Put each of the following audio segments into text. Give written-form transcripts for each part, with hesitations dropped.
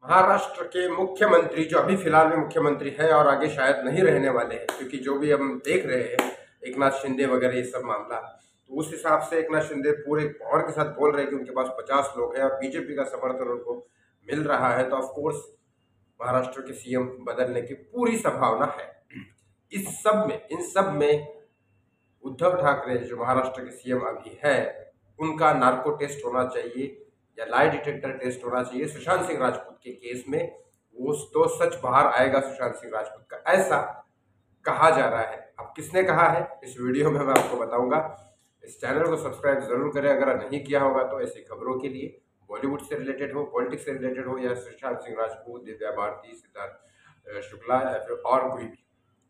महाराष्ट्र के मुख्यमंत्री जो अभी फिलहाल में मुख्यमंत्री है और आगे शायद नहीं रहने वाले हैं, क्योंकि जो भी हम देख रहे हैं एकनाथ शिंदे वगैरह ये सब मामला, तो उस हिसाब से एकनाथ शिंदे पूरे पावर के साथ बोल रहे हैं कि उनके पास 50 लोग हैं और बीजेपी का समर्थन उनको मिल रहा है, तो ऑफकोर्स महाराष्ट्र के सीएम बदलने की पूरी संभावना है। इन सब में उद्धव ठाकरे जो महाराष्ट्र के सीएम अभी है, उनका नार्को टेस्ट होना चाहिए या लाई डिटेक्टर टेस्ट होना चाहिए सुशांत सिंह राजपूत के केस में। वो तो सच बाहर आएगा सुशांत सिंह राजपूत का, ऐसा कहा जा रहा है। अब किसने कहा है इस वीडियो में मैं आपको बताऊंगा। इस चैनल को सब्सक्राइब जरूर करें अगर नहीं किया होगा तो, ऐसी खबरों के लिए, बॉलीवुड से रिलेटेड हो, पॉलिटिक्स से रिलेटेड हो, या सुशांत सिंह राजपूत, दिव्या भारती, सिद्धार्थ शुक्ला या फिर और कोई भी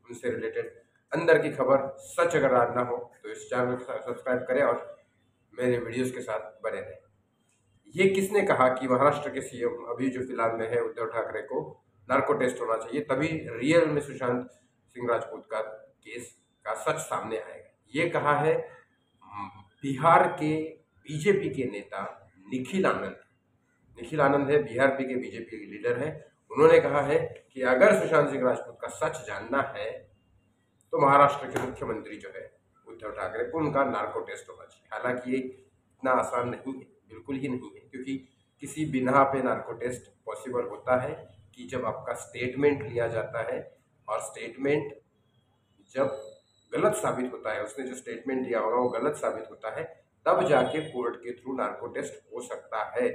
उनसे रिलेटेड अंदर की खबर सच अगर जानना हो तो इस चैनल को सब्सक्राइब करें और मेरे वीडियोस के साथ बने रहें। ये किसने कहा कि महाराष्ट्र के सीएम अभी जो फिलहाल में है उद्धव ठाकरे को नार्को टेस्ट होना चाहिए, तभी रियल में सुशांत सिंह राजपूत का केस का सच सामने आएगा? ये कहा है बिहार के बीजेपी के नेता निखिल आनंद। निखिल आनंद है, बिहार के बीजेपी के लीडर है। उन्होंने कहा है कि अगर सुशांत सिंह राजपूत का सच जानना है तो महाराष्ट्र के मुख्यमंत्री जो है उद्धव ठाकरे को उनका नार्को टेस्ट होना चाहिए। हालांकि ये इतना आसान नहीं है, बिल्कुल ही नहीं है, क्योंकि किसी बिना पे नार्को टेस्ट पॉसिबल होता है कि जब आपका स्टेटमेंट लिया जाता है, और स्टेटमेंट जब गलत साबित होता है, उसने जो स्टेटमेंट दिया होगा वो गलत साबित होता है, तब जाके कोर्ट के थ्रू नार्को टेस्ट हो सकता है।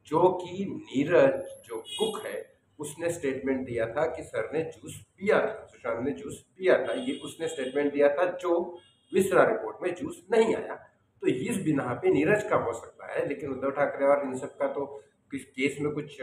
जो कि नीरज जो कुक है उसने स्टेटमेंट दिया था कि सर ने जूस पिया था, सुशांत ने जूस पिया था, ये उसने स्टेटमेंट दिया था, जो विस्रा रिपोर्ट में जूस नहीं आया। तो इस बिना पे नीरज का हो सकता है, लेकिन उद्धव ठाकरे और इन सब का तो किस केस में कुछ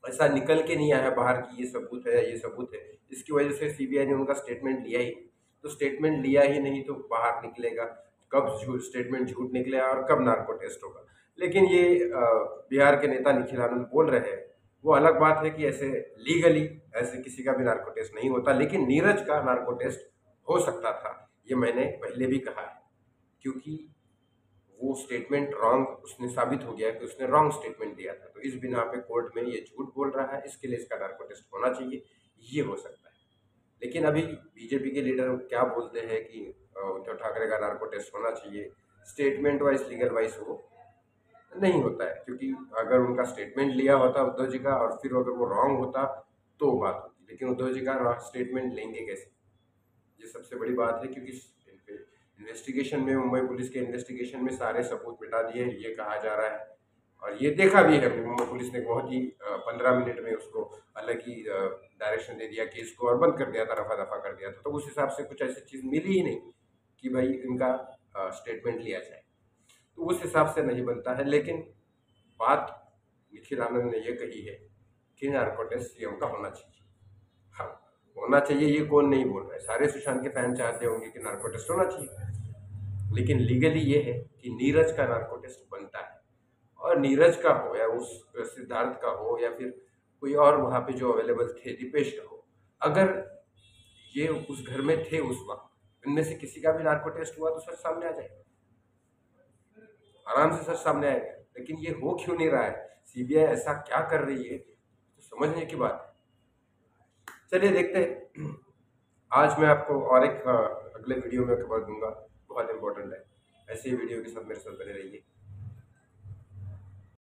ऐसा निकल के नहीं आया बाहर की ये सबूत है या ये सबूत है। इसकी वजह से सीबीआई ने उनका स्टेटमेंट लिया ही नहीं। तो स्टेटमेंट लिया ही नहीं तो बाहर निकलेगा कब स्टेटमेंट झूठ निकलेगा और कब नार्को टेस्ट होगा। लेकिन ये बिहार के नेता निखिल आनंद बोल रहे हैं, वो अलग बात है कि ऐसे लीगली ऐसे किसी का भी नार्को टेस्ट नहीं होता, लेकिन नीरज का नार्को टेस्ट हो सकता था। ये मैंने पहले भी कहा है, क्योंकि वो स्टेटमेंट रॉन्ग उसने साबित हो गया कि उसने रॉन्ग स्टेटमेंट दिया था। तो इस बिना पे कोर्ट में ये झूठ बोल रहा है, इसके लिए इसका नार्को टेस्ट होना चाहिए, ये हो सकता है। लेकिन अभी बीजेपी के लीडर क्या बोलते हैं कि उद्धव ठाकरे का नार्को टेस्ट होना चाहिए, स्टेटमेंट वाइज लीगल वाइज वो नहीं होता है, क्योंकि अगर उनका स्टेटमेंट लिया होता उद्धव जी का और फिर अगर वो रॉन्ग होता तो बात होती, लेकिन उद्धव जी का स्टेटमेंट लेंगे कैसे? ये सबसे बड़ी बात है, क्योंकि इन्वेस्टिगेशन में, मुंबई पुलिस के इन्वेस्टिगेशन में सारे सबूत मिटा दिए ये कहा जा रहा है। और ये देखा भी है, मुंबई पुलिस ने बहुत ही 15 मिनट में उसको अलग ही डायरेक्शन दे दिया केस को और बंद कर दिया था, रफा दफा कर दिया था। तो उस हिसाब से कुछ ऐसी चीज़ मिली ही नहीं कि भाई इनका स्टेटमेंट लिया जाए, तो उस हिसाब से नहीं बनता है। लेकिन बात निखिल आनंद ने ये कही है कि नार्को टेस्ट सीएम का होना चाहिए। हाँ, होना चाहिए, ये कौन नहीं बोल रहा है, सारे सुशांत के फैन चाहते होंगे कि नार्को टेस्ट होना चाहिए। लेकिन लीगली ये है कि नीरज का नार्को टेस्ट बनता है, और नीरज का हो या उस सिद्धार्थ का हो या फिर कोई और वहाँ पे जो अवेलेबल थे, दीपेश का हो, अगर ये उस घर में थे उस वक्त, इनमें से किसी का भी नार्को टेस्ट हुआ तो सच सामने आ जाएगा, आराम से सच सामने आएगा। लेकिन ये हो क्यों नहीं रहा है? सीबीआई ऐसा क्या कर रही है, तो समझने की बात है। चलिए देखते हैं। आज मैं आपको और एक अगले वीडियो में खबर दूंगा, बहुत इंपॉर्टेंट है। ऐसे ही वीडियो के साथ मेरे साथ बने रहिए।